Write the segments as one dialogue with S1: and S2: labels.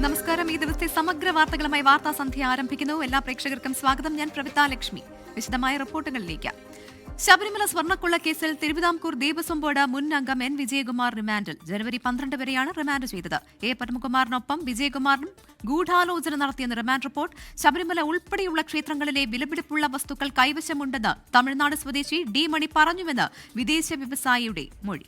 S1: നമസ്കാരം. ഈ ദിവസത്തെ സമഗ്ര വാർത്തകളുമായി വാർത്താ സന്ധ്യ ആരംഭിക്കുന്നു. എല്ലാ പ്രേക്ഷകർക്കും സ്വാഗതം. ഞാൻ പ്രവിത ലക്ഷ്മി. വിശദമായ റിപ്പോർട്ടുകളിലേക്ക്. ശബരിമല സ്വർണ്ണക്കൊള്ള കേസിൽ തിരുവിതാംകൂർ ദേവസ്വം ബോർഡ് മുൻ അംഗം എൻ വിജയകുമാർ റിമാൻഡിൽ. ജനുവരി 12 വരെയാണ് റിമാൻഡ് ചെയ്തത്. എ പത്മകുമാറിനൊപ്പം വിജയകുമാറിനും ഗൂഢാലോചന നടത്തിയെന്ന് റിമാൻഡ് റിപ്പോർട്ട്. ശബരിമല ഉൾപ്പെടെയുള്ള ക്ഷേത്രങ്ങളിലെ വിലപിടിപ്പുള്ള വസ്തുക്കൾ കൈവശമുണ്ടെന്ന് തമിഴ്നാട് സ്വദേശി ഡി മണി പറഞ്ഞുവെന്ന് വിദേശ വ്യവസായിയുടെ മൊഴി.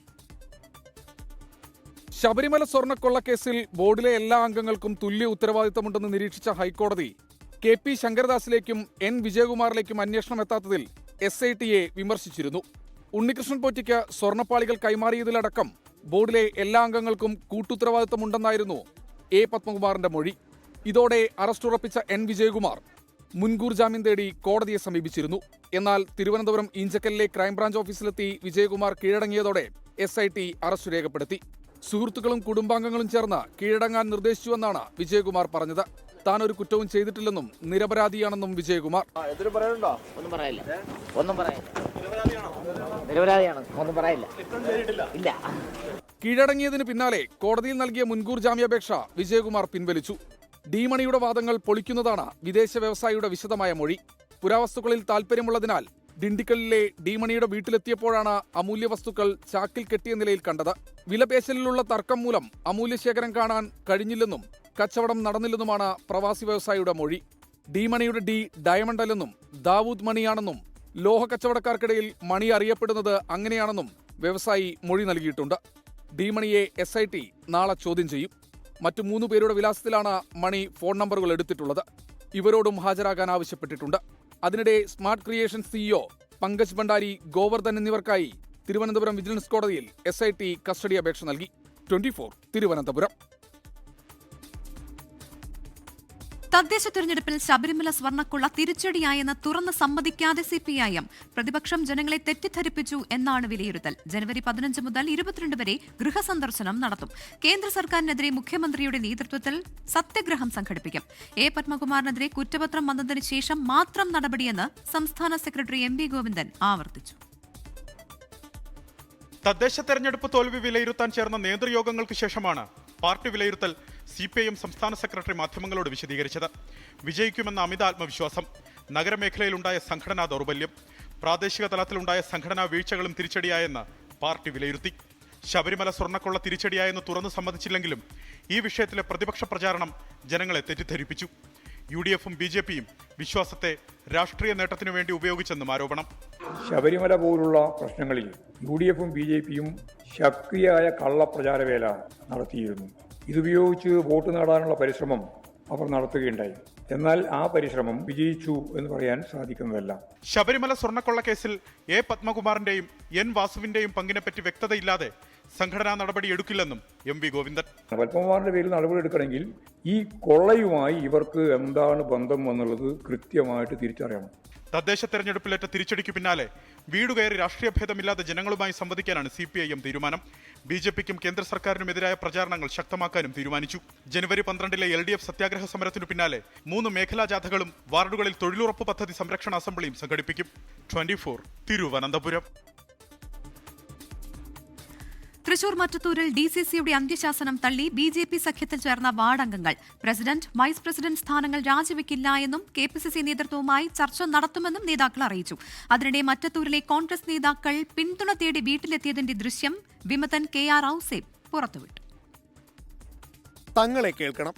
S2: ശബരിമല സ്വർണ്ണക്കൊള്ളക്കേസിൽ ബോർഡിലെ എല്ലാ അംഗങ്ങൾക്കും തുല്യ ഉത്തരവാദിത്തമുണ്ടെന്ന് നിരീക്ഷിച്ച ഹൈക്കോടതി കെ.പി. ശങ്കരദാസിലേക്കും എൻ വിജയകുമാറിലേക്കും അന്വേഷണം എത്താത്തതിൽ SITയെ വിമർശിച്ചിരുന്നു. ഉണ്ണികൃഷ്ണൻ പോറ്റിക്ക് സ്വർണ്ണപ്പാളികൾ കൈമാറിയതിലടക്കം ബോർഡിലെ എല്ലാ അംഗങ്ങൾക്കും കൂട്ടുത്തരവാദിത്തമുണ്ടെന്നായിരുന്നു എ പത്മകുമാറിന്റെ മൊഴി. ഇതോടെ അറസ്റ്റ് ഉറപ്പിച്ച എൻ വിജയകുമാർ മുൻകൂർ ജാമ്യം തേടി കോടതിയെ സമീപിച്ചിരുന്നു. എന്നാൽ തിരുവനന്തപുരം ഈഞ്ചക്കലിലെ ക്രൈംബ്രാഞ്ച് ഓഫീസിലെത്തി വിജയകുമാർ കീഴടങ്ങിയതോടെ SIT അറസ്റ്റ് രേഖപ്പെടുത്തി. സുഹൃത്തുക്കളും കുടുംബാംഗങ്ങളും ചേർന്ന് കീഴടങ്ങാൻ നിർദ്ദേശിച്ചുവെന്നാണ് വിജയകുമാർ പറഞ്ഞത്. താൻ ഒരു കുറ്റവും ചെയ്തിട്ടില്ലെന്നും നിരപരാധിയാണെന്നും വിജയകുമാർ. കീഴടങ്ങിയതിന് പിന്നാലെ കോടതിയിൽ നൽകിയ മുൻകൂർ ജാമ്യാപേക്ഷ വിജയകുമാർ പിൻവലിച്ചു. ഡി മണിയുടെ വാദങ്ങൾ പൊളിക്കുന്നതാണ് വിദേശ വ്യവസായിയുടെ വിശദമായ മൊഴി. പുരാവസ്തുക്കളിൽ താൽപര്യമുള്ളതിനാൽ ഡിണ്ടിക്കലിലെ ഡി മണിയുടെ വീട്ടിലെത്തിയപ്പോഴാണ് അമൂല്യ വസ്തുക്കൾ ചാക്കിൽ കെട്ടിയ നിലയിൽ കണ്ടത്. വിലപേശലിലുള്ള തർക്കം മൂലം അമൂല്യശേഖരം കാണാൻ കഴിഞ്ഞില്ലെന്നും കച്ചവടം നടന്നില്ലെന്നുമാണ് പ്രവാസി വ്യവസായിയുടെ മൊഴി. ഡി മണിയുടെ ഡി ഡയമണ്ട് അല്ലെന്നും ദാവൂദ് മണിയാണെന്നും ലോഹ കച്ചവടക്കാർക്കിടയിൽ മണി അറിയപ്പെടുന്നത് അങ്ങനെയാണെന്നും വ്യവസായി മൊഴി നൽകിയിട്ടുണ്ട്. ഡി മണിയെ SIT നാളെ ചോദ്യം ചെയ്യും. മറ്റു 3 പേരുടെ വിലാസത്തിലാണ് മണി ഫോൺ നമ്പറുകൾ എടുത്തിട്ടുള്ളത്. ഇവരോടും ഹാജരാകാൻ ആവശ്യപ്പെട്ടിട്ടുണ്ട്. അതിനിടെ smart creation CEO Pankaj Bhandari, Govardhan എന്നിവർക്കായി തിരുവനന്തപുരം വിജിലൻസ് കോടതിയിൽ SIT കസ്റ്റഡി അപേക്ഷ നൽകി. 24 തിരുവനന്തപുരം.
S1: തദ്ദേശ തെരഞ്ഞെടുപ്പിൽ ശബരിമല സ്വർണ്ണക്കൊള്ള തിരിച്ചടിയായെന്ന് തുറന്ന് സമ്മതിക്കാതെ CPIM പ്രതിപക്ഷം ജനങ്ങളെ തെറ്റിദ്ധരിപ്പിച്ചു എന്നാണ് വിലയിരുത്തൽ. ജനുവരി 15 മുതൽ 22 വരെ ഗൃഹസന്ദർശനം നടത്തും. കേന്ദ്ര സർക്കാരിനെതിരെ മുഖ്യമന്ത്രിയുടെ നേതൃത്വത്തിൽ സത്യഗ്രഹം സംഘടിപ്പിക്കും. എ പത്മകുമാറിനെതിരെ കുറ്റപത്രം വന്നതിന് ശേഷം മാത്രം നടപടിയെന്ന് സംസ്ഥാന സെക്രട്ടറി MV ഗോവിന്ദൻ ആവർത്തിച്ചു.
S3: തദ്ദേശ തെരഞ്ഞെടുപ്പ് തോൽവി വിലയിരുത്താൻ ചേർന്ന നേതൃയോഗങ്ങൾക്ക് ശേഷമാണ് പാർട്ടി വിലയിരുത്തൽ CPIM സംസ്ഥാന സെക്രട്ടറി മാധ്യമങ്ങളോട് വിശദീകരിച്ചത്. വിജയിക്കുമെന്ന അമിത ആത്മവിശ്വാസം, നഗരമേഖലയിലുണ്ടായ സംഘടനാ ദൗർബല്യം, പ്രാദേശിക തലത്തിലുണ്ടായ സംഘടനാ വീഴ്ചകളും തിരിച്ചടിയായെന്ന് പാർട്ടി വിലയിരുത്തി. ശബരിമല സ്വർണ്ണക്കൊള്ള തിരിച്ചടിയായെന്ന് തുറന്നു സമ്മതിച്ചില്ലെങ്കിലും ഈ വിഷയത്തിലെ പ്രതിപക്ഷ പ്രചാരണം ജനങ്ങളെ തെറ്റിദ്ധരിപ്പിച്ചു. UDFും BJPയും വിശ്വാസത്തെ രാഷ്ട്രീയ നേട്ടത്തിനു വേണ്ടി ഉപയോഗിച്ചെന്നും ആരോപണം.
S4: ശബരിമല പോലുള്ള പ്രശ്നങ്ങളിൽ UDFും BJPയും ശക്തിയായ കള്ളപ്രചാരവേല നടത്തിയിരുന്നു. ഇതുപയോഗിച്ച് വോട്ട് നേടാനുള്ള പരിശ്രമം അവർ നടത്തുകയുണ്ടായി. എന്നാൽ ആ പരിശ്രമം വിജയിച്ചു എന്ന് പറയാൻ സാധിക്കുന്നതല്ല.
S3: ശബരിമല സ്വർണ്ണക്കൊള്ള കേസിൽ എ പത്മകുമാറിന്റെയും എൻ വാസുവിന്റെയും പങ്കിനെപ്പറ്റി വ്യക്തതയില്ലാതെ സംഘടനാ നടപടി എടുക്കില്ലെന്നും MV ഗോവിന്ദൻ.
S4: പത്മകുമാറിന്റെ പേരിൽ നടപടി എടുക്കണമെങ്കിൽ ഈ കൊള്ളയുമായി ഇവർക്ക് എന്താണ് ബന്ധം എന്നുള്ളത് കൃത്യമായിട്ട് തിരിച്ചറിയണം.
S3: തദ്ദേശ തെരഞ്ഞെടുപ്പിലേറ്റ തിരിച്ചടിക്ക് പിന്നാലെ വീടുകയറി രാഷ്ട്രീയ ഭേദമില്ലാതെ ജനങ്ങളുമായി സംവദിക്കാനാണ് CPIM തീരുമാനം. BJPക്കും കേന്ദ്ര സർക്കാരിനുമെതിരായ പ്രചാരണങ്ങൾ ശക്തമാക്കാനും തീരുമാനിച്ചു. ജനുവരി 12 LDF സത്യാഗ്രഹ സമരത്തിനു പിന്നാലെ 3 മേഖലാ ജാഥകളും വാർഡുകളിൽ തൊഴിലുറപ്പ് പദ്ധതി സംരക്ഷണ അസംബ്ലിയും സംഘടിപ്പിക്കും. 24 തിരുവനന്തപുരം.
S1: തൃശൂർ മറ്റത്തൂരിൽ DCCയുടെ അന്ത്യശാസനം തള്ളി BJP സഖ്യത്തിൽ ചേർന്ന വാർഡംഗങ്ങൾ. പ്രസിഡന്റ്, വൈസ് പ്രസിഡന്റ് സ്ഥാനങ്ങൾ രാജിവെക്കില്ല എന്നും KPCC നേതൃത്വവുമായി ചർച്ച നടത്തുമെന്നും നേതാക്കൾ അറിയിച്ചു. അതിനിടെ മറ്റത്തൂരിലെ കോൺഗ്രസ് നേതാക്കൾ പിന്തുണ തേടി വീട്ടിലെത്തിയതിന്റെ ദൃശ്യം വിമതൻ KR ഔസേബ് പുറത്തുവിട്ടു.
S5: തങ്ങളെ കേൾക്കണം,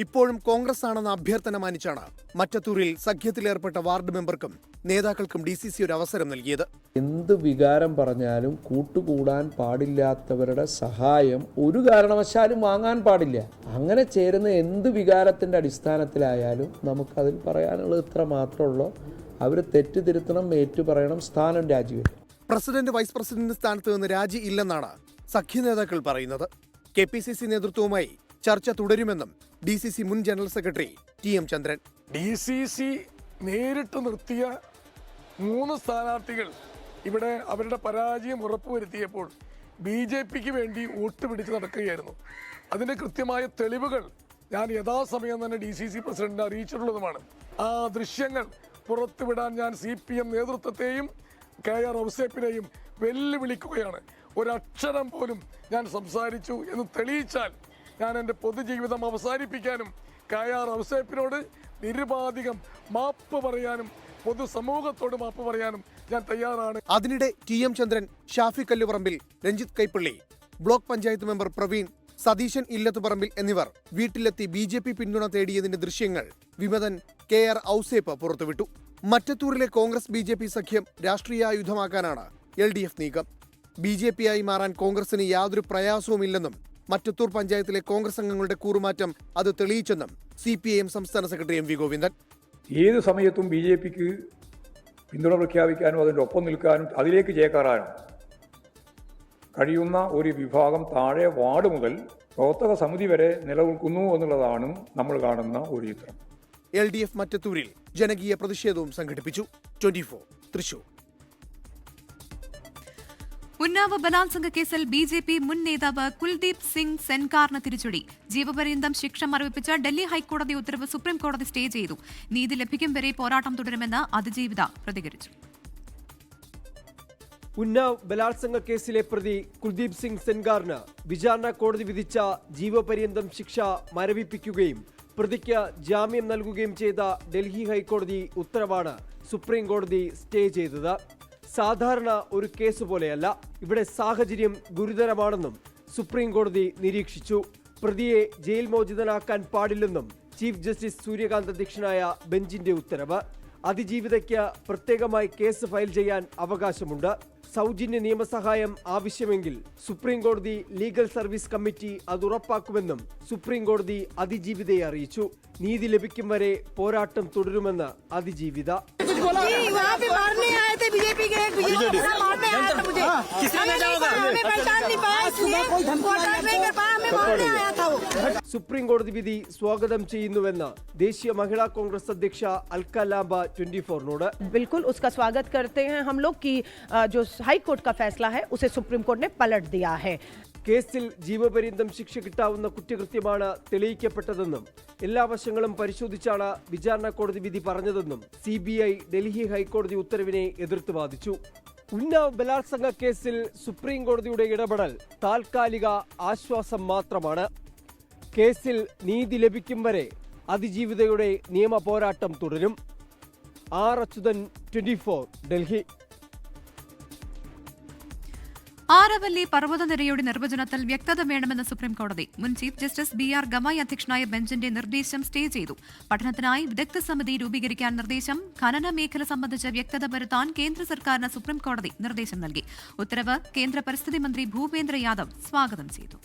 S5: ഇപ്പോഴും കോൺഗ്രസ് ആണെന്ന അഭ്യർത്ഥന മാനിച്ചാണ് മറ്റത്തൂരിൽ സഖ്യത്തിലേർപ്പെട്ട വാർഡ് മെമ്പർക്കും നേതാക്കൾക്കും DCC ഒരു അവസരം നൽകിയത്.
S6: എന്ത് വികാരം പറഞ്ഞാലും കൂട്ടുകൂടാൻ പാടില്ലാത്തവരുടെ സഹായം ഒരു കാരണവശാലും വാങ്ങാൻ പാടില്ല. അങ്ങനെ ചേരുന്ന എന്ത് വികാരത്തിൻ്റെ അടിസ്ഥാനത്തിലായാലും നമുക്കതിൽ പറയാനുള്ളത് ഇത്ര മാത്രമുള്ളൂ: അവർ തെറ്റുതിരുത്തണം, ഏറ്റുപറയണം, സ്ഥാനം രാജിവെക്കണം.
S5: പ്രസിഡന്റ്, വൈസ് പ്രസിഡന്റ് സ്ഥാനത്ത് നിന്ന് രാജി ഇല്ലെന്നാണ് സഖ്യ നേതാക്കൾ പറയുന്നത്. KPCC നേതൃത്വവുമായി ചർച്ച തുടരുമെന്നും DCC മുൻ ജനറൽ സെക്രട്ടറി TM ചന്ദ്രൻ.
S7: DCC നേരിട്ട് നിർത്തിയ 3 സ്ഥാനാർത്ഥികൾ ഇവിടെ അവരുടെ പരാജയം ഉറപ്പുവരുത്തിയപ്പോൾ BJPക്ക് വേണ്ടി വോട്ട് പിടിച്ച് നടക്കുകയായിരുന്നു. അതിൻ്റെ കൃത്യമായ തെളിവുകൾ ഞാൻ യഥാസമയം തന്നെ DCC പ്രസിഡന്റിനെ അറിയിച്ചിട്ടുള്ളതുമാണ്. ആ ദൃശ്യങ്ങൾ പുറത്തുവിടാൻ ഞാൻ CPM നേതൃത്വത്തെയും KR ഔസേപ്പിനെയും വെല്ലുവിളിക്കുകയാണ്. ഒരക്ഷരം പോലും ഞാൻ സംസാരിച്ചു എന്ന് തെളിയിച്ചാൽ ഞാൻ എൻ്റെ പൊതുജീവിതം അവസാനിപ്പിക്കാനും കയാർ ഔസേപ്പിനോട് നിരുപാധികം മാപ്പ് പറയാനും പൊതുസമൂഹത്തോട് മാപ്പ് പറയാനും ഞാൻ തയ്യാറാണ്.
S5: അതിനിടെ TM ചന്ദ്രൻ, ഷാഫി കല്ലുപറമ്പിൽ, രഞ്ജിത്ത് കൈപ്പള്ളി, ബ്ലോക്ക് പഞ്ചായത്ത് മെമ്പർ പ്രവീൺ, സതീശൻ ഇല്ലത്തുപറമ്പിൽ എന്നിവർ വീട്ടിലെത്തി BJP പിന്തുണ തേടിയതിന്റെ ദൃശ്യങ്ങൾ വിമതൻ KR ഔസേപ്പ് പുറത്തുവിട്ടു. മറ്റത്തൂരിലെ കോൺഗ്രസ് BJP സഖ്യം രാഷ്ട്രീയായുധമാക്കാനാണ് LDF നീക്കം. BJPയായി മാറാൻ കോൺഗ്രസിന് യാതൊരു പ്രയാസവുമില്ലെന്നും മറ്റത്തൂർ പഞ്ചായത്തിലെ കോൺഗ്രസ് അംഗങ്ങളുടെ കൂറുമാറ്റം അത് തെളിയിച്ചെന്നും CPIM സംസ്ഥാന സെക്രട്ടറി MV ഗോവിന്ദൻ.
S4: ഏത് സമയത്തും BJPക്ക് പിന്തുണ പ്രഖ്യാപിക്കാനും അതിൻ്റെ ഒപ്പം നിൽക്കാനും അതിലേക്ക് ചേക്കേറാനും കഴിയുന്ന ഒരു വിഭാഗം താഴെ വാർഡ് മുതൽ പ്രവർത്തക സമിതി വരെ നിലനിൽക്കുന്നു എന്നുള്ളതാണ് നമ്മൾ കാണുന്ന ഒരു ചിത്രം.
S5: LDF മറ്റത്തൂരിൽ ജനകീയ പ്രതിഷേധവും സംഘടിപ്പിച്ചു. 24 തൃശൂർ.
S1: ഉന്നാവ് ബലാത്സംഗ കേസിൽ BJP മുൻ നേതാവ് കുൽദീപ് സിംഗ് സെൻകാറിന് തിരിച്ചടി. ജീവപര്യന്തം ശിക്ഷ മരവിപ്പിച്ച ഡൽഹി ഹൈക്കോടതി ഉത്തരവ് സുപ്രീം കോടതി സ്റ്റേ ചെയ്തു. നീതി ലഭിക്കും വരെ പോരാട്ടം തുടരുമെന്ന് അതിജീവിത പ്രതികരിച്ചു.
S8: ഉന്നാവ് ബലാത്സംഗ കേസിലെ പ്രതി കുൽദീപ് സിംഗ് സെൻകാറിന് വിചാരണ കോടതി വിധിച്ച ജീവപര്യന്തം ശിക്ഷ മരവിപ്പിക്കുകയും പ്രതിക്ക് ജാമ്യം നൽകുകയും ചെയ്ത ഡൽഹി ഹൈക്കോടതി ഉത്തരവാണ് സുപ്രീം കോടതി സ്റ്റേ ചെയ്തത്. സാധാരണ ഒരു കേസ് പോലെയല്ല, ഇവിടെ സാഹചര്യം ഗുരുതരമാണെന്നും സുപ്രീം കോടതി നിരീക്ഷിച്ചു. പ്രതിയെ ജയിൽ മോചിതനാക്കാൻ പാടില്ലെന്നും ചീഫ് ജസ്റ്റിസ് സൂര്യകാന്ത് അധ്യക്ഷനായ ബെഞ്ചിന്റെ ഉത്തരവ്. അതിജീവിതയ്ക്ക് പ്രത്യേകമായി കേസ് ഫയൽ ചെയ്യാൻ അവകാശമുണ്ട്. സൗജന്യ നിയമസഹായം ആവശ്യമെങ്കിൽ സുപ്രീം കോടതി ലീഗൽ സർവീസ് കമ്മിറ്റി അത് ഉറപ്പാക്കുമെന്നും സുപ്രീം കോടതി അതിജീവിതയെ അറിയിച്ചു. നീതി ലഭിക്കും വരെ പോരാട്ടം തുടരുമെന്ന് അതിജീവിത. സുപ്രീം കോടതി വിധി സ്വാഗതം ചെയ്യുന്നുവെന്ന് ദേശീയ മഹിളാ കോൺഗ്രസ് അധ്യക്ഷ അൽക്ക ലാംബ 24നോട്.
S9: बिल्कुल उसका स्वागत करते हैं हम लोग कि जो हाई कोर्ट का फैसला है उसे सुप्रीम कोर्ट ने पलट दिया है.
S8: കേസിൽ ജീവപര്യന്തം ശിക്ഷ കിട്ടാവുന്ന കുറ്റകൃത്യമാണ് തെളിയിക്കപ്പെട്ടതെന്നും എല്ലാ വശങ്ങളും പരിശോധിച്ചാണ് വിചാരണ കോടതി വിധി പറഞ്ഞതെന്നും CBI ഡൽഹി ഹൈക്കോടതി ഉത്തരവിനെ എതിർത്ത് വാദിച്ചു. ഉന്നാവ് ബലാത്സംഗ കേസിൽ സുപ്രീം കോടതിയുടെ ഇടപെടൽ താൽക്കാലിക ആശ്വാസം മാത്രമാണ്. കേസിൽ നീതി ലഭിക്കും വരെ അതിജീവിതയുടെ നിയമ പോരാട്ടം തുടരും. R. അച്യുതൻ, 24, ഡൽഹി.
S1: ആരവല്ലി പർവ്വതനിരയുടെ നിർവചനത്തിൽ വ്യക്തത വേണമെന്ന് സുപ്രീം കോടതി. മുൻ ചീഫ് ജസ്റ്റിസ് BR ഗവായി അധ്യക്ഷനായ ബെഞ്ചിന്റെ നിർദ്ദേശം സ്റ്റേ ചെയ്തു. പഠനത്തിനായി വിദഗ്ധ സമിതി രൂപീകരിക്കാൻ നിർദ്ദേശം. ഖനന മേഖല സംബന്ധിച്ച് വ്യക്തത വരുത്താൻ കേന്ദ്ര സർക്കാരിന് സുപ്രീം കോടതി നിർദ്ദേശം നൽകി. ഉത്തരവ് കേന്ദ്ര പരിസ്ഥിതി മന്ത്രി ഭൂപേന്ദ്ര യാദവ് സ്വാഗതം ചെയ്തു.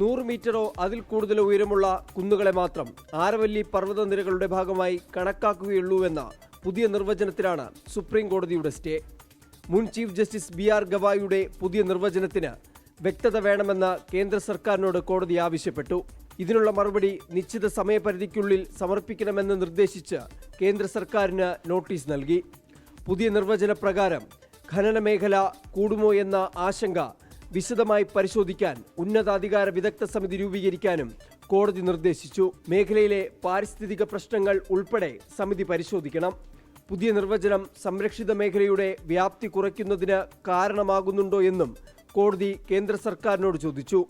S8: 100 മീറ്ററോ അതിൽ കൂടുതലോ ഉയരമുള്ള കുന്നുകളെ മാത്രം ആരവല്ലി പർവ്വതനിരകളുടെ ഭാഗമായി കണക്കാക്കുകയുള്ളൂവെന്ന പുതിയ നിർവചനത്തിലാണ് സുപ്രീം കോടതിയുടെ സ്റ്റേ. മുൻ ചീഫ് ജസ്റ്റിസ് BR ഗവായിയുടെ പുതിയ നിർവചനത്തിന് വ്യക്തത വേണമെന്ന് കേന്ദ്ര സർക്കാരിനോട് കോടതി ആവശ്യപ്പെട്ടു. ഇതിനുള്ള മറുപടി നിശ്ചിത സമയപരിധിക്കുള്ളിൽ സമർപ്പിക്കണമെന്ന് നിർദ്ദേശിച്ച് കേന്ദ്ര സർക്കാരിന് നോട്ടീസ് നൽകി. പുതിയ നിർവചന പ്രകാരം ഖനന മേഖല കൂടുമോ എന്ന ആശങ്ക വിശദമായി പരിശോധിക്കാൻ ഉന്നതാധികാര വിദഗ്ധ സമിതി രൂപീകരിക്കാനും കോടതി നിർദ്ദേശിച്ചു. മേഖലയിലെ പാരിസ്ഥിതിക പ്രശ്നങ്ങൾ ഉൾപ്പെടെ സമിതി പരിശോധിക്കണം. പുതിയ നിർവചനം സംരക്ഷിത മേഖലയുടെ വ്യാപ്തി കുറയ്ക്കുന്നതിന് കാരണമാകുന്നുണ്ടോ എന്നും കോടതി കേന്ദ്ര സർക്കാരിനോട് ചോദിച്ചു.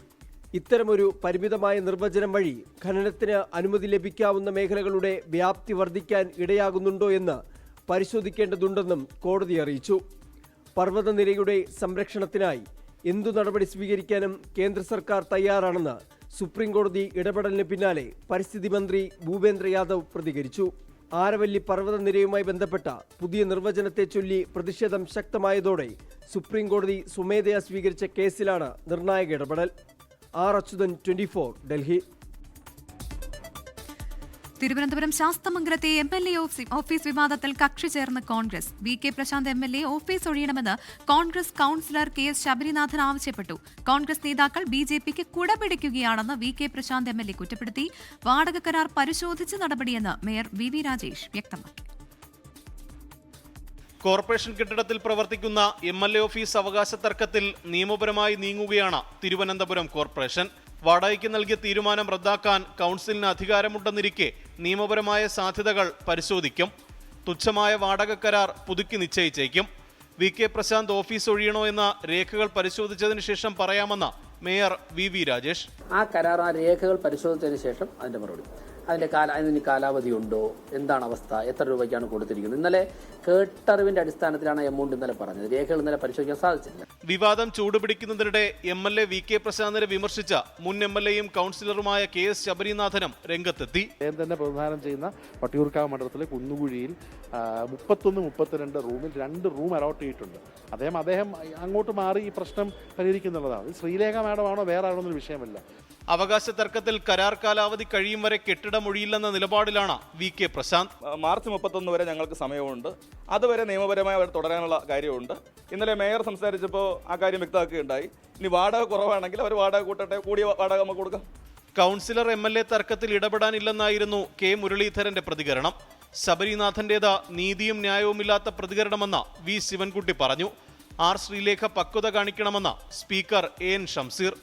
S8: ഇത്തരമൊരു പരിമിതമായ നിർവചനം വഴി ഖനനത്തിന് അനുമതി ലഭിക്കാവുന്ന മേഖലകളുടെ വ്യാപ്തി വർദ്ധിക്കാൻ ഇടയാകുന്നുണ്ടോ എന്ന് പരിശോധിക്കേണ്ടതുണ്ടെന്നും കോടതി അറിയിച്ചു. പർവ്വതനിരയുടെ സംരക്ഷണത്തിനായി എന്തു നടപടി സ്വീകരിക്കാനും കേന്ദ്ര സർക്കാർ തയ്യാറാണെന്ന് സുപ്രീം കോടതി ഇടപെടലിന് പിന്നാലെ പരിസ്ഥിതി മന്ത്രി ഭൂപേന്ദ്ര യാദവ് പ്രതികരിച്ചു. ആരവല്ലി പർവ്വതനിരയുമായി ബന്ധപ്പെട്ട പുതിയ നിർവചനത്തെ ചൊല്ലി പ്രതിഷേധം ശക്തമായതോടെ സുപ്രീം കോടതി സ്വമേധയാ സ്വീകരിച്ച കേസിലാണ് നിർണായക ഇടപെടൽ. R. അച്യുതൻ, 24, ഡൽഹി.
S1: തിരുവനന്തപുരം ശാസ്തമംഗലത്തെ MLA ഓഫീസ് വിവാദത്തിൽ കക്ഷി ചേർന്ന Congress. VK Prashanth MLA office ഒഴിയണമെന്ന് കോൺഗ്രസ് കൌൺസിലർ KS ശബരിനാഥൻ ആവശ്യപ്പെട്ടു. കോൺഗ്രസ് നേതാക്കൾ BJPക്ക് കുടപിടിക്കുകയാണെന്ന് VK പ്രശാന്ത് MLA കുറ്റപ്പെടുത്തി. വാടക കരാർ പരിശോധിച്ച് നടപടിയെന്ന് മേയർ VV രാജേഷ് വ്യക്തമാക്കി.
S10: കോർപ്പറേഷൻ കെട്ടിടത്തിൽ പ്രവർത്തിക്കുന്ന MLA ഓഫീസ് അവകാശ തർക്കത്തിൽ നിയമപരമായി നീങ്ങുകയാണ് തിരുവനന്തപുരം കോർപ്പറേഷൻ. വാടകയ്ക്ക് നൽകിയ തീരുമാനം റദ്ദാക്കാൻ കൗൺസിലിന് അധികാരമുണ്ടെന്നിരിക്കെ നിയമപരമായ സാധ്യതകൾ പരിശോധിക്കും. തുച്ഛമായ വാടക കരാർ പുതുക്കി നിശ്ചയിച്ചേക്കും. VK പ്രശാന്ത് ഓഫീസ് ഒഴിയണോ എന്ന രേഖകൾ പരിശോധിച്ചതിന് ശേഷം പറയാമെന്ന് മേയർ വി രാജേഷ്.
S11: ആ കരാർ, ആ രേഖകൾ പരിശോധിച്ചതിന് ശേഷം അതിന്റെ മറുപടി. അതിന് കാലാവധി ഉണ്ടോ, എന്താണ് അവസ്ഥ, എത്ര രൂപയ്ക്കാണ് കൊടുത്തിരിക്കുന്നത്? ഇന്നലെ കേട്ടറിവിന്റെ അടിസ്ഥാനത്തിലാണ് എമൗണ്ട് ഇന്നലെ പറഞ്ഞത്. രേഖകൾ ഇന്നലെ പരിശോധിക്കാൻ സാധിച്ചില്ല.
S10: വിവാദം ചൂടുപിടിക്കുന്നതിനിടെ MLA വി.കെ. പ്രശാന്തിനെ വിമർശിച്ച മുൻ MLA-യും കൗൺസിലറുമായ KS ശബരിനാഥനും രംഗത്തെത്തി.
S12: തന്നെ പ്രതിനിധാനം ചെയ്യുന്ന വട്ടിയൂർക്കാവ് മണ്ഡലത്തിലെ കുന്നുകുഴിയിൽ 31-32 റൂമിൽ 2 റൂം അലോട്ട് ചെയ്തിട്ടുണ്ട്. അദ്ദേഹം അങ്ങോട്ട് മാറി ഈ പ്രശ്നം പരിഹരിക്കുന്നുള്ളതാണ്. ശ്രീലേഖ മാഡമാണോ വേറെ ആണോ എന്നൊരു വിഷയമല്ല.
S10: അവകാശ തർക്കത്തിൽ കരാർ കാലാവധി കഴിയും വരെ കെട്ടിടമൊഴിയില്ലെന്ന നിലപാടിലാണ് വി.കെ. പ്രശാന്ത്.
S13: മാർച്ച് 31 വരെ ഞങ്ങൾക്ക് സമയമുണ്ട്. അതുവരെ നിയമപരമായി അവർ തുടരാനുള്ള കാര്യമുണ്ട്. ഇന്നലെ മേയർ സംസാരിച്ചപ്പോൾ ആ കാര്യം വ്യക്തമാക്കുകയുണ്ടായി. ഇനി വാടക കുറവാണെങ്കിൽ അവർ വാടക കൂട്ടട്ടെ, കൂടിയ വാടക നമുക്ക് കൊടുക്കാം.
S10: കൗൺസിലർ MLA തർക്കത്തിൽ ഇടപെടാനില്ലെന്നായിരുന്നു K. മുരളീധരന്റെ പ്രതികരണം. ശബരിനാഥന്റേത് നീതിയും ന്യായവുമില്ലാത്ത പ്രതികരണമെന്ന് വി. ശിവൻകുട്ടി പറഞ്ഞു. R. ശ്രീലേഖ പക്വത കാണിക്കണമെന്ന് സ്പീക്കർ AN ഷംസീർ.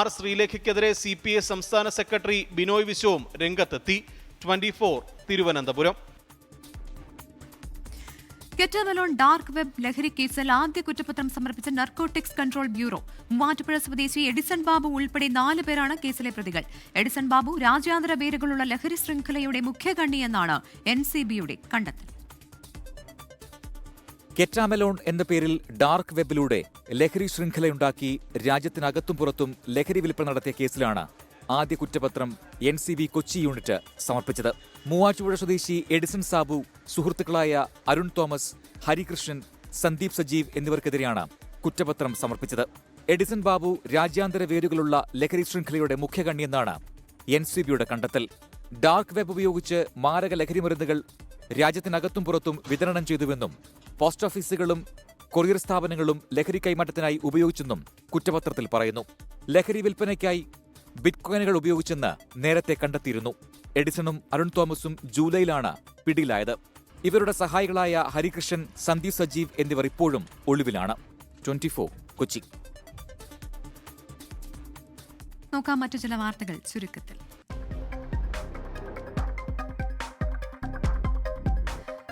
S10: R. ശ്രീലേഖയ്ക്കെതിരെ CPI സംസ്ഥാന സെക്രട്ടറി ബിനോയ് വിശ്വവും രംഗത്തെത്തി. 24 തിരുവനന്തപുരം.
S1: കെറ്റമലോൺ ഡാർക്ക് വെബ് ലഹരി കേസിൽ ആദ്യ കുറ്റപത്രം സമർപ്പിച്ച നർക്കോട്ടിക്സ് കൺട്രോൾ ബ്യൂറോ. മൂവാറ്റുപുഴ സ്വദേശി എഡിസൺ ബാബു ഉൾപ്പെടെ 4 പേരാണ് കേസിലെ പ്രതികൾ. എഡിസൺ ബാബു രാജ്യാന്തര പേരുകളുള്ള ലഹരി ശൃംഖലയുടെ മുഖ്യകണ്ണിയെന്നാണ് NCBയുടെ കണ്ടെത്തൽ.
S14: കെറ്റാമലോൺ എന്ന പേരിൽ ഡാർക്ക് വെബിലൂടെ ലഹരി ശൃംഖലയുണ്ടാക്കി രാജ്യത്തിനകത്തും പുറത്തും ലഹരി വിൽപ്പന നടത്തിയ കേസിലാണ് ആദ്യ കുറ്റപത്രം NCB കൊച്ചി യൂണിറ്റ് സമർപ്പിച്ചത്. മൂവാറ്റുപുഴ സ്വദേശി എഡിസൺ സാബു, സുഹൃത്തുക്കളായ അരുൺ തോമസ്, ഹരികൃഷ്ണൻ, സന്ദീപ് സജീവ് എന്നിവർക്കെതിരെയാണ് കുറ്റപത്രം സമർപ്പിച്ചത്. എഡിസൺ ബാബു രാജ്യാന്തര വേരുകളുള്ള ലഹരി ശൃംഖലയുടെ മുഖ്യകണ്ണിയെന്നാണ് NCBയുടെ കണ്ടെത്തൽ. ഡാർക്ക് വെബ് ഉപയോഗിച്ച് മാരക ലഹരി മരുന്നുകൾ രാജ്യത്തിനകത്തും പുറത്തും വിതരണം ചെയ്തുവെന്നും പോസ്റ്റ് ഓഫീസുകളും കൊറിയർ സ്ഥാപനങ്ങളും ലഹരി കൈമാറ്റത്തിനായി ഉപയോഗിച്ചെന്നും കുറ്റപത്രത്തിൽ പറയുന്നു. ലഹരി വിൽപ്പനയ്ക്കായി ബിറ്റ്കോയിനുകൾ ഉപയോഗിച്ചെന്ന് നേരത്തെ കണ്ടെത്തിയിരുന്നു. എഡിസണും അരുൺ തോമസും ജൂലൈയിലാണ് പിടിയിലായത്. ഇവരുടെ സഹായികളായ ഹരികൃഷ്ണൻ, സന്ദീപ് സജീവ് എന്നിവർ ഇപ്പോഴും ഒളിവിലാണ്. 24 കൊച്ചി.
S1: നോക്കാം മറ്റു ചില വാർത്തകൾ ചുരുക്കത്തിൽ.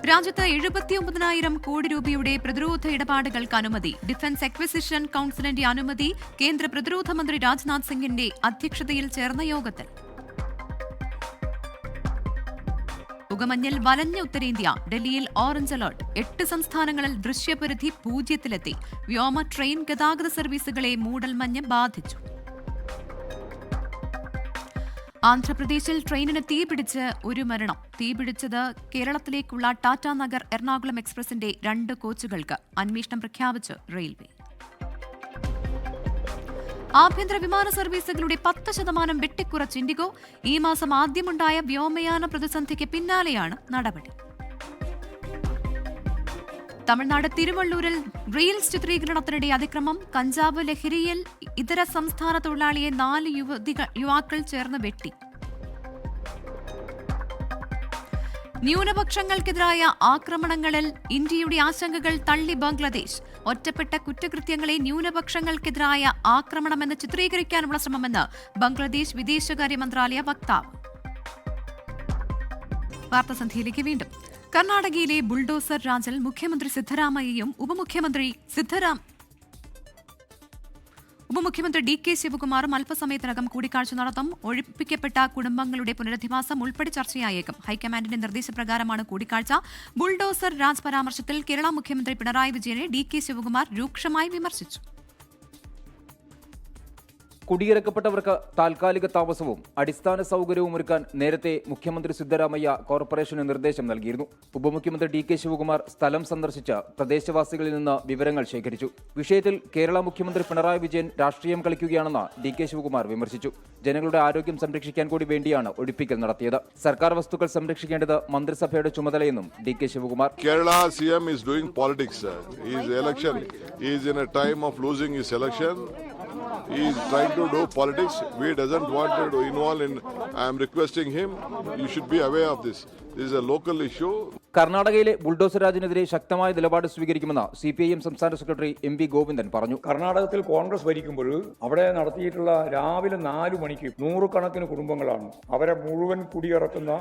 S1: രാജ്യത്ത് 79,000 കോടി രൂപയുടെ പ്രതിരോധ ഇടപാടുകൾക്ക് അനുമതി. ഡിഫൻസ് എക്വിസിഷൻ കൌൺസിലിന്റെ അനുമതി കേന്ദ്ര പ്രതിരോധ മന്ത്രി രാജ്നാഥ് സിംഗിന്റെ അധ്യക്ഷതയിൽ ചേർന്ന യോഗത്തിൽ. പുകമഞ്ഞിൽ വലഞ്ഞ ഉത്തരേന്ത്യ. ഡൽഹിയിൽ ഓറഞ്ച് അലർട്ട്. 8 സംസ്ഥാനങ്ങളിൽ ദൃശ്യപരിധി 0-ലെത്തി. വ്യോമ ട്രെയിൻ ഗതാഗത സർവീസുകളെ മൂടൽമഞ്ഞ് ബാധിച്ചു. ആന്ധ്രാപ്രദേശിൽ ട്രെയിനിന് തീപിടിച്ച് 1 മരണം. തീപിടിച്ചത് കേരളത്തിലേക്കുള്ള ടാറ്റാ നഗർ എറണാകുളം എക്സ്പ്രസിന്റെ 2 കോച്ചുകൾക്ക്. അന്വേഷണം പ്രഖ്യാപിച്ച് റെയിൽവേ. ആഭ്യന്തര വിമാന സർവീസുകളുടെ 10% വെട്ടിക്കുറച്ച് ഇൻഡിഗോ. ഈ മാസം ആദ്യമുണ്ടായ വ്യോമയാന പ്രതിസന്ധിക്ക് പിന്നാലെയാണ് നടപടി. തമിഴ്നാട് തിരുവള്ളൂരിൽ റീൽസ് ചിത്രീകരണത്തിനിടെ അതിക്രമം. കഞ്ചാവ് ലഹരിയിൽ ഇതര സംസ്ഥാന തൊഴിലാളിയെ 4 യുവാക്കൾ ചേർന്ന് വെട്ടി. ന്യൂനപക്ഷങ്ങൾക്കെതിരായ ആക്രമണങ്ങളിൽ ഇന്ത്യയുടെ ആശങ്കകൾ തള്ളി ബംഗ്ലാദേശ്. ഒറ്റപ്പെട്ട കുറ്റകൃത്യങ്ങളെ ന്യൂനപക്ഷങ്ങൾക്കെതിരായ ആക്രമണമെന്ന് ചിത്രീകരിക്കാനുള്ള ശ്രമമെന്ന് ബംഗ്ലാദേശ് വിദേശകാര്യ മന്ത്രാലയ വക്താവ്. വാർത്താസന്ധ്യയിലേക്ക് വീണ്ടും. കർണാടകയിലെ ബുൾഡോസർ രാജിൽ മുഖ്യമന്ത്രി സിദ്ധരാമയ്യയും ഉപമുഖ്യമന്ത്രി DK ശിവകുമാറും അല്പസമയത്തിനകം കൂടിക്കാഴ്ച നടത്തും. ഒഴിപ്പിക്കപ്പെട്ട കുടുംബങ്ങളുടെ പുനരധിവാസം ഉൾപ്പെടെ ചർച്ചയായേക്കും. ഹൈക്കമാൻഡിന്റെ നിർദ്ദേശപ്രകാരമാണ് കൂടിക്കാഴ്ച. ബുൾഡോസർ രാജ് പരാമർശത്തിൽ കേരള മുഖ്യമന്ത്രി പിണറായി വിജയനെ DK ശിവകുമാർ രൂക്ഷമായി വിമർശിച്ചു.
S15: കുടിയിറക്കപ്പെട്ടവർക്ക് താൽക്കാലിക താമസവും അടിസ്ഥാന സൗകര്യവും ഒരുക്കാൻ നേരത്തെ മുഖ്യമന്ത്രി സിദ്ധരാമയ്യ കോർപ്പറേഷന് നിർദ്ദേശം നൽകിയിരുന്നു. ഉപമുഖ്യമന്ത്രി DK ശിവകുമാർ സ്ഥലം സന്ദർശിച്ച് പ്രദേശവാസികളിൽ നിന്ന് വിവരങ്ങൾ ശേഖരിച്ചു. വിഷയത്തിൽ കേരള മുഖ്യമന്ത്രി പിണറായി വിജയൻ രാഷ്ട്രീയം കളിക്കുകയാണെന്ന് DK ശിവകുമാർ വിമർശിച്ചു. ജനങ്ങളുടെ ആരോഗ്യം സംരക്ഷിക്കാൻ കൂടി വേണ്ടിയാണ് ഒഴിപ്പിക്കൽ നടത്തിയത്. സർക്കാർ വസ്തുക്കൾ സംരക്ഷിക്കേണ്ടത് മന്ത്രിസഭയുടെ ചുമതലയെന്നും DK Shivakumar.
S16: Kerala CM is doing politics. His election is in a time of losing his election. He is trying to do politics. We doesn't want to involve in. I am requesting him. You should be aware of this. This is a local issue.
S15: കർണാടകയിലെ bulldozer രാജിനെതിരെ ശക്തമായ നിലപാട് സ്വീകരിക്കുമെന്ന് CPIM സംസ്ഥാന secretary MV Govindan പറഞ്ഞു.
S4: കർണാടകത്തിൽ കോൺഗ്രസ് ഭരിക്കുമ്പോൾ അവിടെ നടത്തിയിട്ടുള്ള രാവിലെ 4 മണിക്ക് 100 കണക്കിന് കുടുംബങ്ങളാണ് അവരെ മുഴുവൻ കുടിയിറക്കുന്ന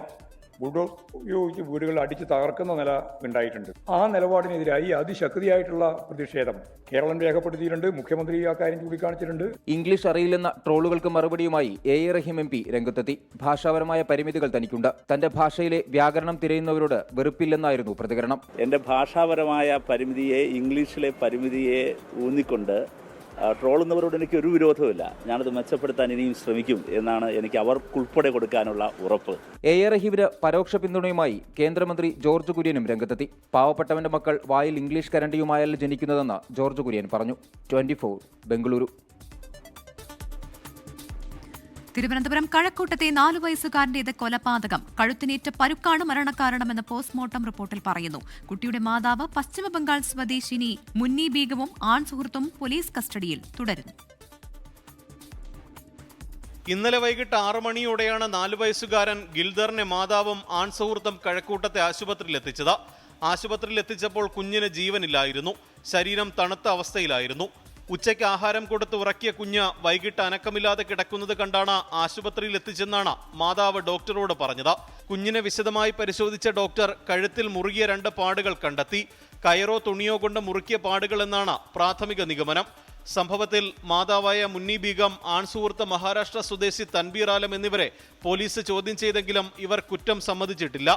S4: ബുൾഡോസ് ഉപയോഗിച്ച് വീടുകൾ അടിച്ച് തകർക്കുന്ന നില ഉണ്ടായിട്ടുണ്ട്. ആ നിലപാടിനെതിരായി അതിശക്തിയായിട്ടുള്ള പ്രതിഷേധം കേരളം രേഖപ്പെടുത്തിയിട്ടുണ്ട്. മുഖ്യമന്ത്രി ആ കാര്യം ചൂണ്ടിക്കാണിച്ചിട്ടുണ്ട്.
S15: ഇംഗ്ലീഷ് അറിയില്ലെന്ന ട്രോളുകൾക്ക് മറുപടിയുമായി എ റഹീം MP രംഗത്തെത്തി. ഭാഷാപരമായ പരിമിതികൾ തനിക്കുണ്ട്. തന്റെ ഭാഷയിലെ വ്യാകരണം തിരയുന്നവരോട് വെറുപ്പില്ലെന്നായിരുന്നു പ്രതികരണം.
S17: എൻ്റെ ഭാഷാപരമായ പരിമിതിയെ, ഇംഗ്ലീഷിലെ പരിമിതിയെ ഊന്നിക്കൊണ്ട് ട്രോളുന്നവരോട് എനിക്ക് ഒരു വിരോധമില്ല. ഞാനത് മെച്ചപ്പെടുത്താൻ ഇനിയും ശ്രമിക്കും എന്നാണ് എനിക്ക് അവർക്കുൾപ്പെടെ കൊടുക്കാനുള്ള ഉറപ്പ്.
S15: എ റഹീമിന് പരോക്ഷ പിന്തുണയുമായി കേന്ദ്രമന്ത്രി ജോർജ് കുര്യനും രംഗത്തെത്തി. പാവപ്പെട്ടവന്റെ മക്കൾ വായിൽ ഇംഗ്ലീഷ് കരണ്ടിയുമായല്ല ജനിക്കുന്നതെന്ന് ജോർജ് കുര്യൻ പറഞ്ഞു. 24 ബംഗളൂരു.
S1: തിരുവനന്തപുരം കഴക്കൂട്ടത്തെ 4 വയസ്സുകാരന്റേത് കൊലപാതകം. കഴുത്തിനേറ്റ പരുക്കാണ് മരണകാരണമെന്ന് പോസ്റ്റ്മോർട്ടം റിപ്പോർട്ടിൽ പറയുന്നു. കുട്ടിയുടെ മാതാവ് പശ്ചിമബംഗാൾ സ്വദേശിനി മുന്നി ബീഗവും ആൺ സുഹൃത്തും പോലീസ് കസ്റ്റഡിയിൽ തുടരുന്നു.
S10: ഇന്നലെ വൈകിട്ട് 6 മണിയോടെയാണ് 4 വയസ്സുകാരൻ ഗിൽദറിനെ മാതാവും ആൺ സുഹൃത്തും കഴക്കൂട്ടത്തെ ആശുപത്രിയിൽ എത്തിച്ചത്. ആശുപത്രിയിൽ എത്തിച്ചപ്പോൾ കുഞ്ഞിന് ജീവനില്ലായിരുന്നു. ശരീരം തണുത്ത അവസ്ഥയിലായിരുന്നു. ഉച്ചയ്ക്ക് ആഹാരം കൊടുത്ത് ഉറക്കിയ കുഞ്ഞ് വൈകിട്ട് അനക്കമില്ലാതെ കിടക്കുന്നത് കണ്ടാണ് ആശുപത്രിയിൽ എത്തിച്ചെന്നാണ് മാതാവ് ഡോക്ടറോട് പറഞ്ഞത്. കുഞ്ഞിനെ വിശദമായി പരിശോധിച്ച ഡോക്ടർ കഴുത്തിൽ മുറുകിയ 2 പാടുകൾ കണ്ടെത്തി. കയറോ തുണിയോ കൊണ്ട് മുറുക്കിയ പാടുകളെന്നാണ് പ്രാഥമിക നിഗമനം. സംഭവത്തിൽ മാതാവായ മുന്നി ബീഗം, ആൺസുഹൃത്ത് മഹാരാഷ്ട്ര സ്വദേശി തൻബീർ ആലം എന്നിവരെ പോലീസ് ചോദ്യം ചെയ്തെങ്കിലും ഇവർ കുറ്റം സമ്മതിച്ചിട്ടില്ല.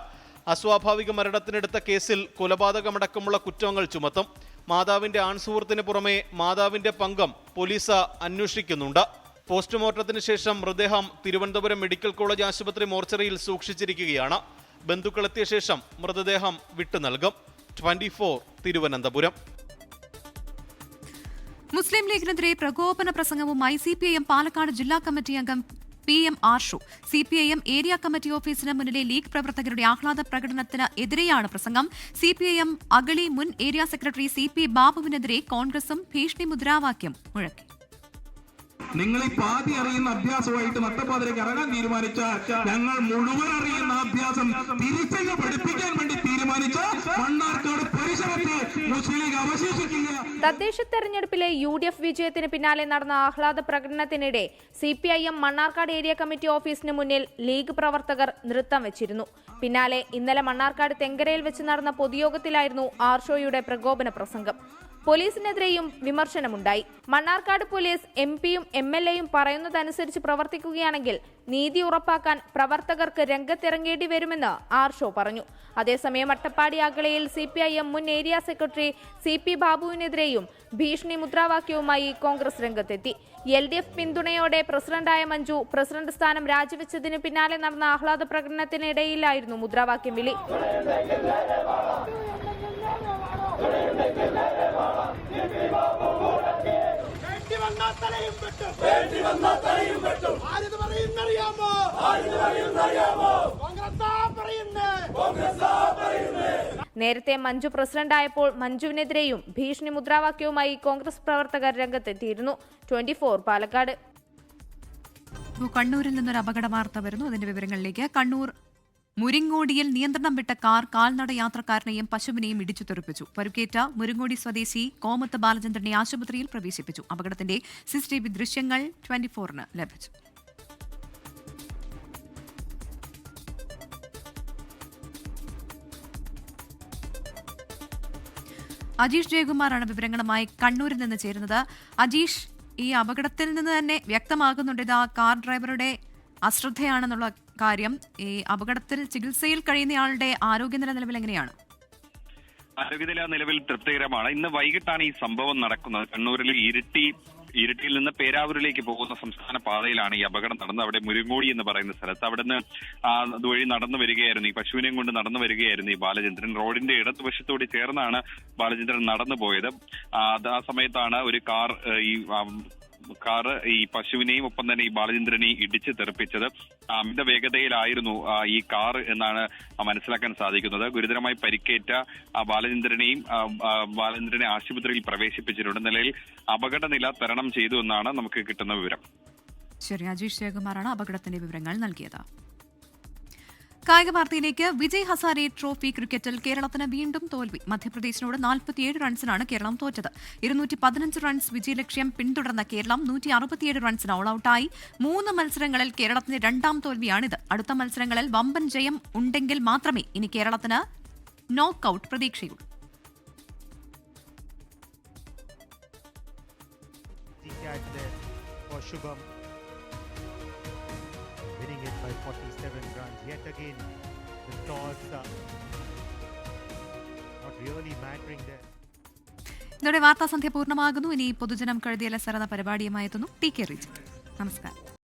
S10: അസ്വാഭാവിക മരണത്തിനെടുത്ത കേസിൽ കൊലപാതകമടക്കമുള്ള കുറ്റങ്ങൾ ചുമത്തും. മാതാവിന്റെ ആൺസുഹൃത്തിന് പുറമെ മാതാവിന്റെ പങ്കം പോലീസ് അന്വേഷിക്കുന്നുണ്ട്. പോസ്റ്റ്മോർട്ടത്തിന് ശേഷം മൃതദേഹം തിരുവനന്തപുരം മെഡിക്കൽ കോളേജ് ആശുപത്രി മോർച്ചറിയിൽ സൂക്ഷിച്ചിരിക്കുകയാണ്. ബന്ധുക്കളെത്തിയ ശേഷം മൃതദേഹം വിട്ടു നൽകും. 24 തിരുവനന്തപുരം.
S1: മുസ്ലിം ലീഗിനെതിരെ പ്രകോപന പ്രസംഗവുമായി CPIM പാലക്കാട് ജില്ലാ കമ്മിറ്റി അംഗം PM Arshu. CPIM area committee ഓഫീസിന് മുന്നിലെ ലീഗ് പ്രവർത്തകരുടെ ആഹ്ലാദ പ്രകടനത്തിന് എതിരെയാണ് പ്രസംഗം. CPIM അഗളി മുൻ ഏരിയ സെക്രട്ടറി CP ബാബുവിനെതിരെ കോൺഗ്രസും ഭീഷണി മുദ്രാവാക്യം മുഴക്കി.
S18: നിങ്ങൾ ഈ പാതി അറിയുന്ന അഭ്യാസമായിട്ട് നട്ടപ്പാതിലേക്ക് ഇറങ്ങാൻ തീരുമാനിച്ച ഞങ്ങൾ മുഴുവൻ അറിയുന്ന അഭ്യാസം തിരിച്ചങ്ങ് പഠിപ്പിക്കാൻ വേണ്ടി തീരുമാനിച്ച മണ്ണാർക്കാട് പരിസരത്ത് മുസ്ലിം ലീഗ് അവശേഷിക്കില്ല.
S19: തദ്ദേശ തെരഞ്ഞെടുപ്പിലെ UDF വിജയത്തിന് പിന്നാലെ നടന്ന ആഹ്ലാദ പ്രകടനത്തിനിടെ CPIM മണ്ണാർക്കാട് ഏരിയ കമ്മിറ്റി ഓഫീസിന് മുന്നിൽ ലീഗ് പ്രവർത്തകർ നൃത്തം വെച്ചിരുന്നു. പിന്നാലെ ഇന്നലെ മണ്ണാർക്കാട് തെങ്കരയിൽ വെച്ച് നടന്ന പൊതുയോഗത്തിലായിരുന്നു ആർഷോയുടെ പ്രകോപന പ്രസംഗം. പോലീസിനെതിരെയും വിമർശനമുണ്ടായി. മണ്ണാർക്കാട് പോലീസ് MPയും MLAയും പറയുന്നതനുസരിച്ച് പ്രവർത്തിക്കുകയാണെങ്കിൽ നീതി ഉറപ്പാക്കാൻ പ്രവർത്തകർക്ക് രംഗത്തിറങ്ങേണ്ടി വരുമെന്ന് ആർഷോ പറഞ്ഞു. അതേസമയം അട്ടപ്പാടി അഗളയിൽ CPIM മുൻ ഏരിയ സെക്രട്ടറി CP ബാബുവിനെതിരെയും ഭീഷണി മുദ്രാവാക്യവുമായി കോൺഗ്രസ് രംഗത്തെത്തി. LDF പിന്തുണയോടെ പ്രസിഡന്റായ മഞ്ജു പ്രസിഡന്റ് സ്ഥാനം രാജിവെച്ചതിന് പിന്നാലെ നടന്ന ആഹ്ലാദ പ്രകടനത്തിനിടയിലായിരുന്നു മുദ്രാവാക്യം വിളി. നേരത്തെ മഞ്ജു പ്രസിഡന്റായപ്പോൾ മഞ്ജുവിനെതിരെയും ഭീഷണി മുദ്രാവാക്യവുമായി കോൺഗ്രസ് പ്രവർത്തകർ രംഗത്തെത്തിയിരുന്നു. 24 പാലക്കാട്.
S1: കണ്ണൂരിൽ നിന്നൊരു അപകട വാർത്ത വരുന്നു. അതിന്റെ വിവരങ്ങളിലേക്ക്. കണ്ണൂർ മുരിങ്ങോടിയിൽ നിയന്ത്രണം വിട്ട കാർ കാൽനട യാത്രക്കാരനെയും പശുവിനെയും ഇടിച്ചു തെറിപ്പിച്ചു. പരുക്കേറ്റ മുരിങ്ങോടി സ്വദേശി കോമത്ത് ബാലചന്ദ്രനെ ആശുപത്രിയിൽ പ്രവേശിപ്പിച്ചു. അപകടത്തിന്റെ CCTV ദൃശ്യങ്ങൾ 24-ന് ലഭിച്ചു. അജീഷ് ജയകുമാറാണ് വിവരങ്ങളുമായി കണ്ണൂരിൽ നിന്ന് ചേരുന്നത്. അജീഷ്, ഈ അപകടത്തിൽ നിന്ന് തന്നെ വ്യക്തമാകുന്നുണ്ട് ഇത് ആ കാർ ഡ്രൈവറുടെ അശ്രദ്ധയാണെന്നുള്ള കാര്യം. ഈ അപകടത്തിൽ ചികിത്സയിൽ കഴിയുന്നയാളുടെ ആരോഗ്യനില നിലവിൽ എങ്ങനെയാണ്?
S20: ആരോഗ്യനില നിലവിൽ തൃപ്തികരമാണ്. ഇന്ന് വൈകിട്ടാണ് ഈ സംഭവം നടക്കുന്നത്. കണ്ണൂരിൽ ഇരിട്ടിയിൽ നിന്ന് പേരാവൂരിലേക്ക് പോകുന്ന സംസ്ഥാന പാതയിലാണ് ഈ അപകടം നടന്നത്. അവിടെ മുരിങ്ങോടി എന്ന് പറയുന്ന സ്ഥലത്ത് അവിടുന്ന് അതുവഴി നടന്നു വരികയായിരുന്നു, ഈ പശുവിനെയും കൊണ്ട് നടന്നു വരികയായിരുന്നു ഈ ബാലചന്ദ്രൻ. റോഡിന്റെ ഇടതുവശത്തോട് ചേർന്നാണ് ബാലചന്ദ്രൻ നടന്നു പോയത്. ആ സമയത്താണ് ഒരു കാർ ഈ പശുവിനെയും ഒപ്പം തന്നെ ഈ ബാലചന്ദ്രനെയും ഇടിച്ച് തെറിപ്പിച്ചത്. അമിത വേഗതയിലായിരുന്നു ഈ കാർ എന്നാണ് മനസ്സിലാക്കാൻ സാധിക്കുന്നത്. ഗുരുതരമായി പരിക്കേറ്റ ബാലചന്ദ്രനെ ആശുപത്രിയിൽ പ്രവേശിപ്പിച്ചിട്ടുണ്ട്. നിലയിൽ അപകടനില തരണം ചെയ്തു എന്നാണ് നമുക്ക് കിട്ടുന്ന വിവരം.
S1: ശരി, അജീഷ് ജയകുമാറാണ് അപകടത്തിന്റെ വിവരങ്ങൾ നൽകിയത്. കായിക വാർത്തയിലേക്ക്. വിജയ് ഹസാരെ ട്രോഫി ക്രിക്കറ്റിൽ കേരളത്തിന് വീണ്ടും തോൽവി. മധ്യപ്രദേശിനോട് 47 റൺസിനാണ് കേരളം തോറ്റത്. 215 റൺസ് വിജയലക്ഷ്യം പിന്തുടർന്ന കേരളം 167 റൺസിന് ഓൾ ഔട്ടായി. 3 മത്സരങ്ങളിൽ കേരളത്തിന്റെ രണ്ടാം തോൽവിയാണിത്. അടുത്ത മത്സരങ്ങളിൽ വമ്പൻ ജയം ഉണ്ടെങ്കിൽ മാത്രമേ ഇനി കേരളത്തിന് knockout പ്രതീക്ഷയുള്ളൂ.
S21: Winning it by 47 runs. Yet again, the toss not really mattering there.
S1: ഇതോടെ വാർത്താസന്ധ്യ പൂർണ്ണമാകുന്നു. ഇനി പൊതുജനം കഴുതിയ ലസറ പരിപാടിയുമായി എത്തുന്നു ടി കെ റിച്ച്. നമസ്കാരം.